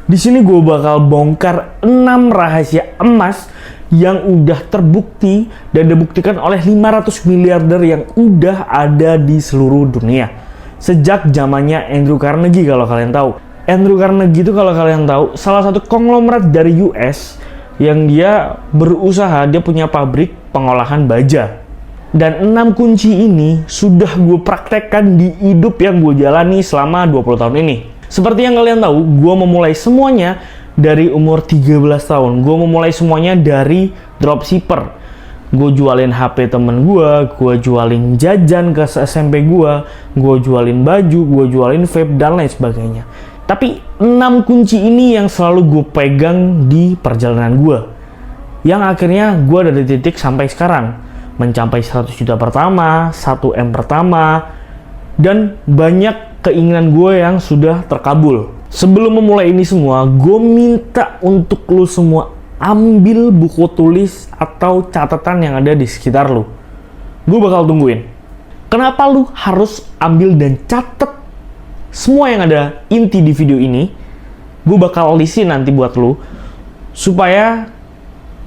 Di sini gue bakal bongkar 6 rahasia emas yang udah terbukti dan dibuktikan oleh 500 miliarder yang udah ada di seluruh dunia. Sejak zamannya Andrew Carnegie kalau kalian tahu. Andrew Carnegie itu kalau kalian tahu salah satu konglomerat dari US yang dia berusaha, dia punya pabrik pengolahan baja. Dan 6 kunci ini sudah gue praktekkan di hidup yang gue jalani selama 20 tahun ini. Seperti yang kalian tahu, gue memulai semuanya dari umur 13 tahun. Gue memulai semuanya dari dropshipper. Gue jualin HP temen gue jualin jajan ke SMP gue jualin baju, gue jualin vape, dan lain sebagainya. Tapi 6 kunci ini yang selalu gue pegang di perjalanan gue. Yang akhirnya gue dari titik sampai sekarang. Mencapai 100 juta pertama, 1M pertama, dan banyak keinginan gue yang sudah terkabul. Sebelum memulai ini semua, gue minta untuk lu semua ambil buku tulis atau catatan yang ada di sekitar lu. Gue bakal tungguin. Kenapa lu harus ambil dan catat semua yang ada inti di video ini? Gue bakal lisin nanti buat lu, supaya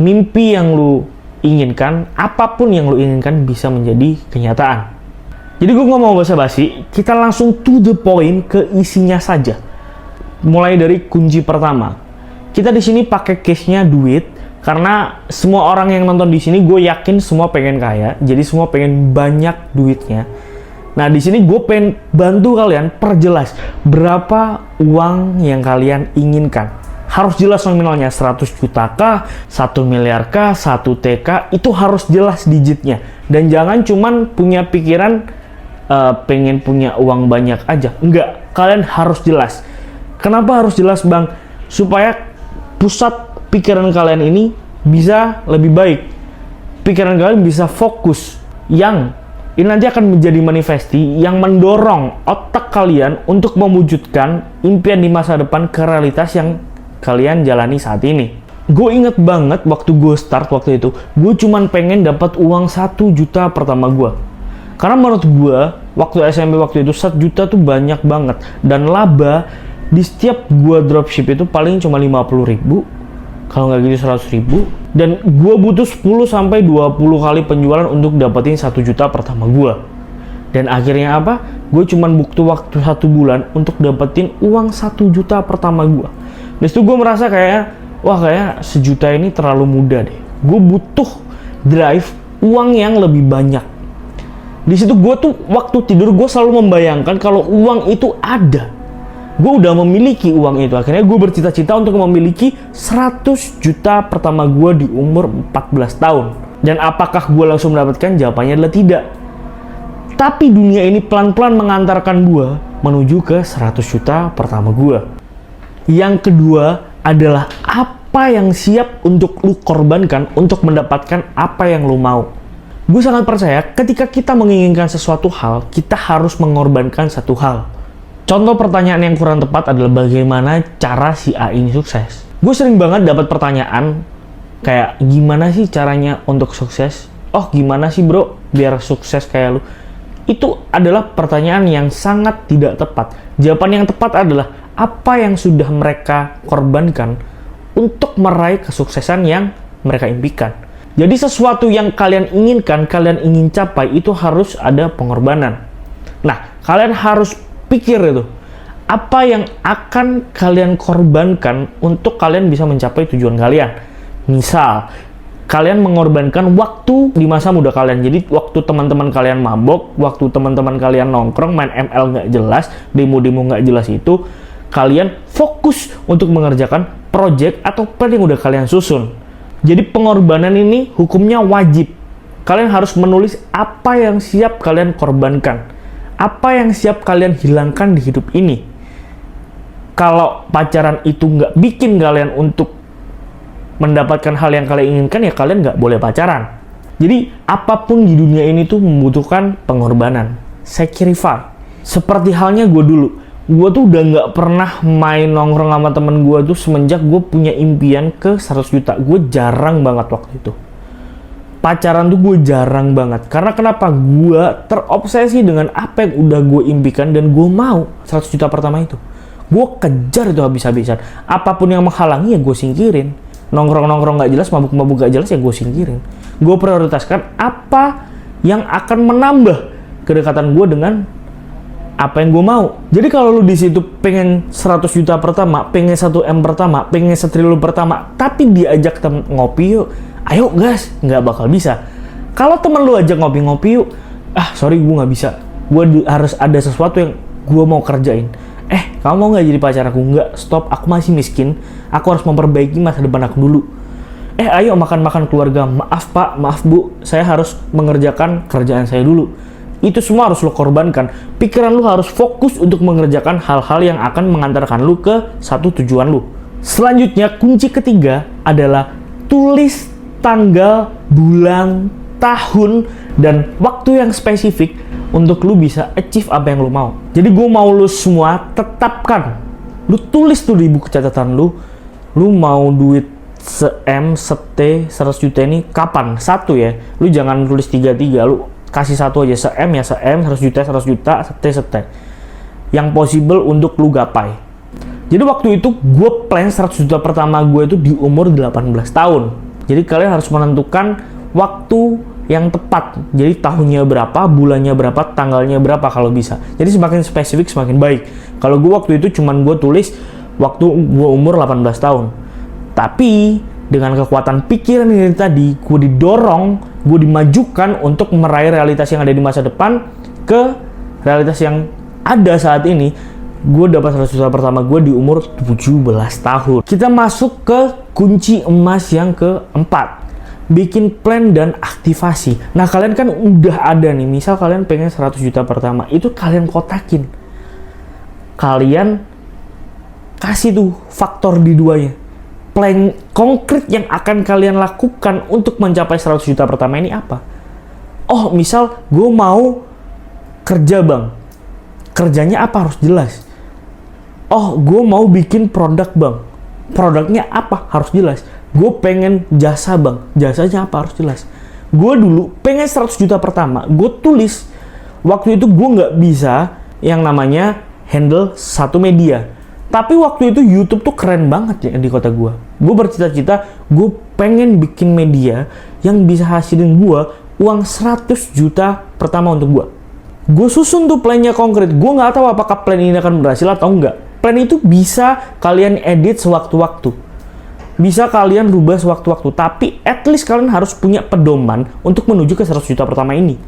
mimpi yang lu inginkan, apapun yang lu inginkan bisa menjadi kenyataan. Jadi gue nggak mau basa-basi, kita langsung to the point, ke isinya saja. Mulai dari kunci pertama. Kita di sini pakai case-nya duit, karena semua orang yang nonton di sini gue yakin semua pengen kaya, jadi semua pengen banyak duitnya. Nah di sini gue pengen bantu kalian perjelas berapa uang yang kalian inginkan. Harus jelas nominalnya, 100 juta kah, 1 miliar kah, 1 T kah, itu harus jelas digitnya. Dan jangan cuman punya pikiran pengen punya uang banyak aja. Enggak, kalian harus jelas. Kenapa harus jelas bang? Supaya pusat pikiran kalian ini bisa lebih baik. Pikiran kalian bisa fokus. Yang ini nanti akan menjadi manifesti yang mendorong otak kalian untuk mewujudkan impian di masa depan ke realitas yang kalian jalani saat ini. Gue inget banget waktu gue start waktu itu, gue cuman pengen dapat uang 1 juta pertama gue. Karena menurut gue, waktu SMP waktu itu 1 juta tuh banyak banget. Dan laba di setiap gue dropship itu paling cuma 50 ribu, kalau nggak gitu 100 ribu. Dan gue butuh 10-20 kali penjualan untuk dapetin 1 juta pertama gue. Dan akhirnya apa? Gue cuman butuh waktu 1 bulan untuk dapetin uang 1 juta pertama gue. Dari situ gue merasa kayak, wah kayak 1 juta ini terlalu muda deh. Gue butuh drive uang yang lebih banyak. Di situ gue tuh waktu tidur gue selalu membayangkan kalau uang itu ada. Gue udah memiliki uang itu. Akhirnya gue bercita-cita untuk memiliki 100 juta pertama gue di umur 14 tahun. Dan apakah gue langsung mendapatkan? Jawabannya adalah tidak. Tapi dunia ini pelan-pelan mengantarkan gue menuju ke 100 juta pertama gue. Yang kedua adalah apa yang siap untuk lu korbankan untuk mendapatkan apa yang lu mau. Gue sangat percaya ketika kita menginginkan sesuatu hal, kita harus mengorbankan satu hal. Contoh pertanyaan yang kurang tepat adalah bagaimana cara si A ini sukses. Gue sering banget dapat pertanyaan kayak, gimana sih caranya untuk sukses? Oh gimana sih bro biar sukses kayak lu? Itu adalah pertanyaan yang sangat tidak tepat. Jawaban yang tepat adalah apa yang sudah mereka korbankan untuk meraih kesuksesan yang mereka impikan. Jadi sesuatu yang kalian inginkan, kalian ingin capai, itu harus ada pengorbanan. Nah, kalian harus pikir itu. Apa yang akan kalian korbankan untuk kalian bisa mencapai tujuan kalian. Misal, kalian mengorbankan waktu di masa muda kalian. Jadi waktu teman-teman kalian mabok, waktu teman-teman kalian nongkrong, main ML nggak jelas, demo-demo nggak jelas itu, kalian fokus untuk mengerjakan project atau plan yang udah kalian susun. Jadi pengorbanan ini hukumnya wajib. Kalian harus menulis apa yang siap kalian korbankan. Apa yang siap kalian hilangkan di hidup ini. Kalau pacaran itu nggak bikin kalian untuk mendapatkan hal yang kalian inginkan, ya kalian nggak boleh pacaran. Jadi apapun di dunia ini tuh membutuhkan pengorbanan. Sacrifice. Seperti halnya gue dulu. Gue tuh udah nggak pernah main nongkrong sama temen gue tuh semenjak gue punya impian ke 100 juta. Gue jarang banget waktu itu. Pacaran tuh gue jarang banget. Karena kenapa? Gue terobsesi dengan apa yang udah gue impikan dan gue mau 100 juta pertama itu. gue kejar itu habis-habisan. Apapun yang menghalangi ya gue singkirin. Nongkrong-nongkrong gak jelas, mabuk-mabuk gak jelas ya gue singkirin. Gue prioritaskan apa yang akan menambah kedekatan gue dengan apa yang gue mau. Jadi kalau lu di situ pengen 100 juta pertama, pengen 1 M pertama, pengen 1 triliun pertama, tapi diajak temen ngopi yuk, ayo gas, nggak bakal bisa. Kalau temen lu ajak ngopi-ngopi yuk, sorry gue nggak bisa. Gue harus ada sesuatu yang gue mau kerjain. Kamu mau nggak jadi pacar aku? Nggak, stop, aku masih miskin. Aku harus memperbaiki masa depan aku dulu. Ayo makan-makan keluarga. Maaf pak, maaf bu, saya harus mengerjakan kerjaan saya dulu. Itu semua harus lo korbankan. Pikiran lo harus fokus untuk mengerjakan hal-hal yang akan mengantarkan lo ke satu tujuan lo. Selanjutnya, kunci ketiga adalah tulis tanggal, bulan, tahun, dan waktu yang spesifik untuk lu bisa achieve apa yang lu mau. Jadi gue mau lu semua tetapkan. Lu tulis tuh di buku catatan lu mau duit se-M, se-T, 100 juta ini kapan? Satu ya. Lu jangan tulis 3-3, lu kasih satu aja, se-M ya se-M, 100 juta, se-T, se-T. Yang possible untuk lu gapai. Jadi waktu itu gue plan 100 juta pertama gue itu di umur 18 tahun. Jadi kalian harus menentukan waktu yang tepat. Jadi tahunnya berapa, bulannya berapa, tanggalnya berapa kalau bisa. Jadi semakin spesifik semakin baik. Kalau gue waktu itu cuman gue tulis waktu gue umur 18 tahun. Tapi dengan kekuatan pikiran ini tadi, gue didorong, gue dimajukan untuk meraih realitas yang ada di masa depan ke realitas yang ada saat ini. Gue dapat 100 juta pertama gue di umur 17 tahun. Kita masuk ke kunci emas yang keempat. Bikin plan dan aktivasi. Nah, kalian kan udah ada nih, misal kalian pengen 100 juta pertama, itu kalian kotakin. Kalian kasih tuh faktor di duanya. Plan konkret yang akan kalian lakukan untuk mencapai 100 juta pertama ini apa? Oh, misal gue mau kerja bang. Kerjanya apa harus jelas. Oh, gue mau bikin produk bang. Produknya apa harus jelas. Gue pengen jasa bang, jasanya apa harus jelas. Gue dulu pengen 100 juta pertama, gue tulis. Waktu itu gue nggak bisa yang namanya handle satu media. Tapi waktu itu YouTube tuh keren banget ya di kota gue. Gue bercita-cita, gue pengen bikin media yang bisa hasilin gue uang 100 juta pertama untuk gue. Gue susun tuh plannya konkret. Gue nggak tahu apakah plan ini akan berhasil atau enggak. Plan itu bisa kalian edit sewaktu-waktu. Bisa kalian rubah sewaktu-waktu, tapi at least kalian harus punya pedoman untuk menuju ke 100 juta pertama ini.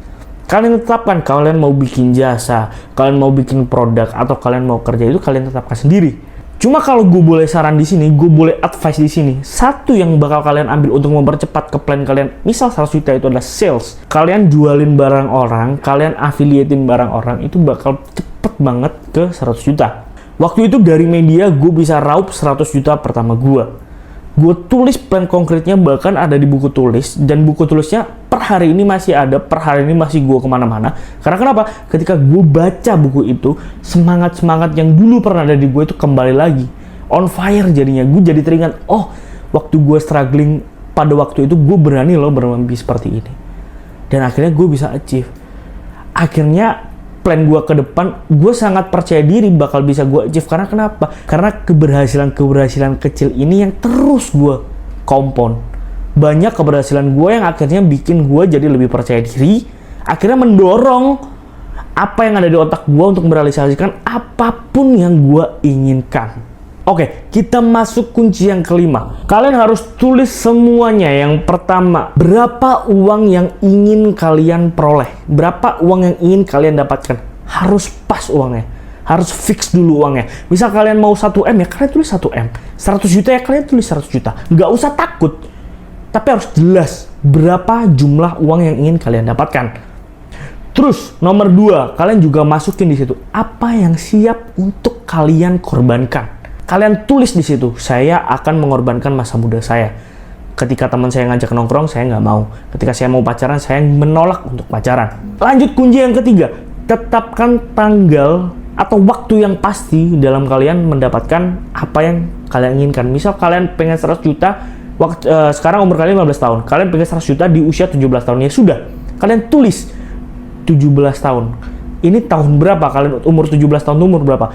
Kalian tetapkan, kalian mau bikin jasa, kalian mau bikin produk, atau kalian mau kerja, itu kalian tetapkan sendiri. Cuma kalau gue boleh saran di sini, gue boleh advice di sini. Satu yang bakal kalian ambil untuk mempercepat ke plan kalian, misal 100 juta itu adalah sales. Kalian jualin barang orang, kalian affiliatein barang orang, itu bakal cepet banget ke 100 juta. Waktu itu dari media, gue bisa raup 100 juta pertama gue. Gue tulis plan konkretnya, bahkan ada di buku tulis, dan buku tulisnya per hari ini masih ada, per hari ini masih gue kemana-mana. Karena kenapa? Ketika gue baca buku itu, semangat-semangat yang dulu pernah ada di gue itu kembali lagi. On fire jadinya, gue jadi teringat, oh waktu gue struggling pada waktu itu, gue berani loh bermimpi seperti ini. Dan akhirnya gue bisa achieve. Akhirnya plan gue ke depan, gue sangat percaya diri bakal bisa gue achieve. Karena kenapa? Karena keberhasilan kecil ini yang terus gue kompon. Banyak keberhasilan gue yang akhirnya bikin gue jadi lebih percaya diri, akhirnya mendorong apa yang ada di otak gue untuk merealisasikan apapun yang gue inginkan. Oke, kita masuk kunci yang kelima. Kalian harus tulis semuanya. Yang pertama, berapa uang yang ingin kalian peroleh? Berapa uang yang ingin kalian dapatkan? Harus pas uangnya. Harus fix dulu uangnya. Misal kalian mau 1M ya, kalian tulis 1M. 100 juta ya, kalian tulis 100 juta. Nggak usah takut. Tapi harus jelas berapa jumlah uang yang ingin kalian dapatkan. Terus, nomor 2, kalian juga masukin di situ. Apa yang siap untuk kalian korbankan? Kalian tulis di situ, saya akan mengorbankan masa muda saya. Ketika teman saya ngajak nongkrong, saya nggak mau. Ketika saya mau pacaran, saya menolak untuk pacaran. Lanjut kunci yang ketiga, tetapkan tanggal atau waktu yang pasti dalam kalian mendapatkan apa yang kalian inginkan. Misal kalian pengen 100 juta, sekarang umur kalian 15 tahun. Kalian pengen 100 juta di usia 17 tahun. Ya sudah, kalian tulis 17 tahun. ini tahun berapa, kalian umur 17 tahun umur berapa.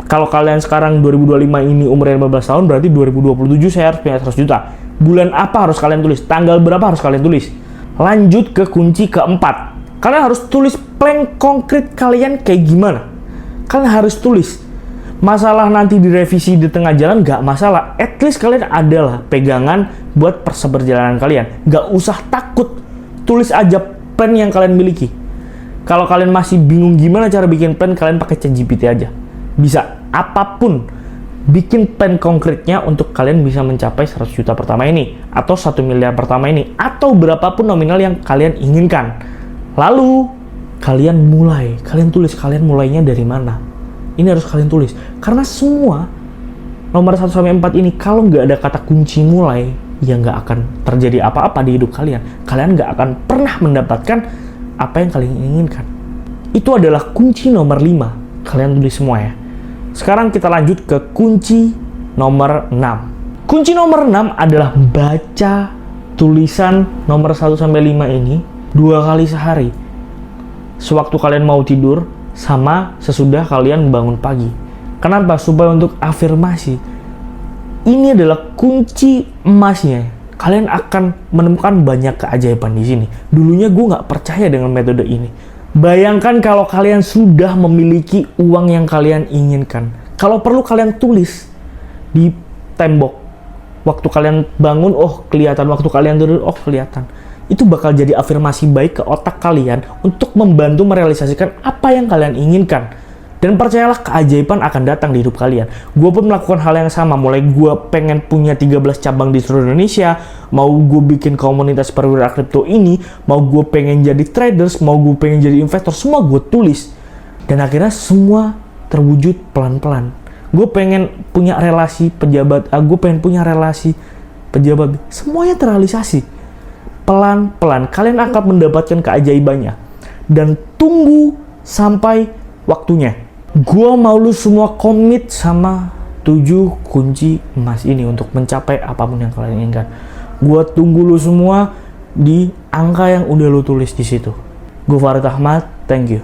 Kalau kalian sekarang 2025 ini umurnya 15 tahun, berarti 2027 saya harus punya 100 juta. Bulan apa harus kalian tulis? Tanggal berapa harus kalian tulis? Lanjut ke kunci keempat. Kalian harus tulis plan konkret kalian kayak gimana. Kalian harus tulis. Masalah nanti direvisi di tengah jalan gak masalah. At least kalian adalah pegangan buat perjalanan kalian. Gak usah takut. Tulis aja plan yang kalian miliki. Kalau kalian masih bingung gimana cara bikin plan, kalian pakai ChatGPT aja. Bisa. Apapun. Bikin plan konkretnya untuk kalian bisa mencapai 100 juta pertama ini. Atau 1 miliar pertama ini. Atau berapapun nominal yang kalian inginkan. Lalu, kalian mulai. Kalian tulis kalian mulainya dari mana. Ini harus kalian tulis. Karena semua nomor 1-4 ini kalau nggak ada kata kunci mulai, ya nggak akan terjadi apa-apa di hidup kalian. Kalian nggak akan pernah mendapatkan apa yang kalian inginkan. Itu adalah kunci nomor 5. Kalian tulis semua ya. Sekarang kita lanjut ke kunci nomor 6. Kunci nomor 6 adalah baca tulisan nomor 1-5 ini 2 kali sehari. Sewaktu kalian mau tidur, sama sesudah kalian bangun pagi. Kenapa? Supaya untuk afirmasi. Ini adalah kunci emasnya. Kalian akan menemukan banyak keajaiban di sini. Dulunya gue nggak percaya dengan metode ini. Bayangkan kalau kalian sudah memiliki uang yang kalian inginkan. Kalau perlu kalian tulis di tembok. Waktu kalian bangun, oh kelihatan. Waktu kalian tidur, oh kelihatan. Itu bakal jadi afirmasi baik ke otak kalian untuk membantu merealisasikan apa yang kalian inginkan. Dan percayalah, keajaiban akan datang di hidup kalian. Gue pun melakukan hal yang sama. Mulai gue pengen punya 13 cabang di seluruh Indonesia, mau gue bikin komunitas perwira kripto ini, mau gue pengen jadi traders, mau gue pengen jadi investor, semua gue tulis. Dan akhirnya semua terwujud pelan-pelan. Gue pengen punya relasi pejabat, gue pengen punya relasi pejabat, semuanya terrealisasi. Pelan-pelan kalian akan mendapatkan keajaibannya. Dan tunggu sampai waktunya. Gua mau lu semua komit sama 7 kunci emas ini untuk mencapai apapun yang kalian inginkan. Gua tunggu lu semua di angka yang udah lu tulis di situ. Gue Farid Ahmad, thank you.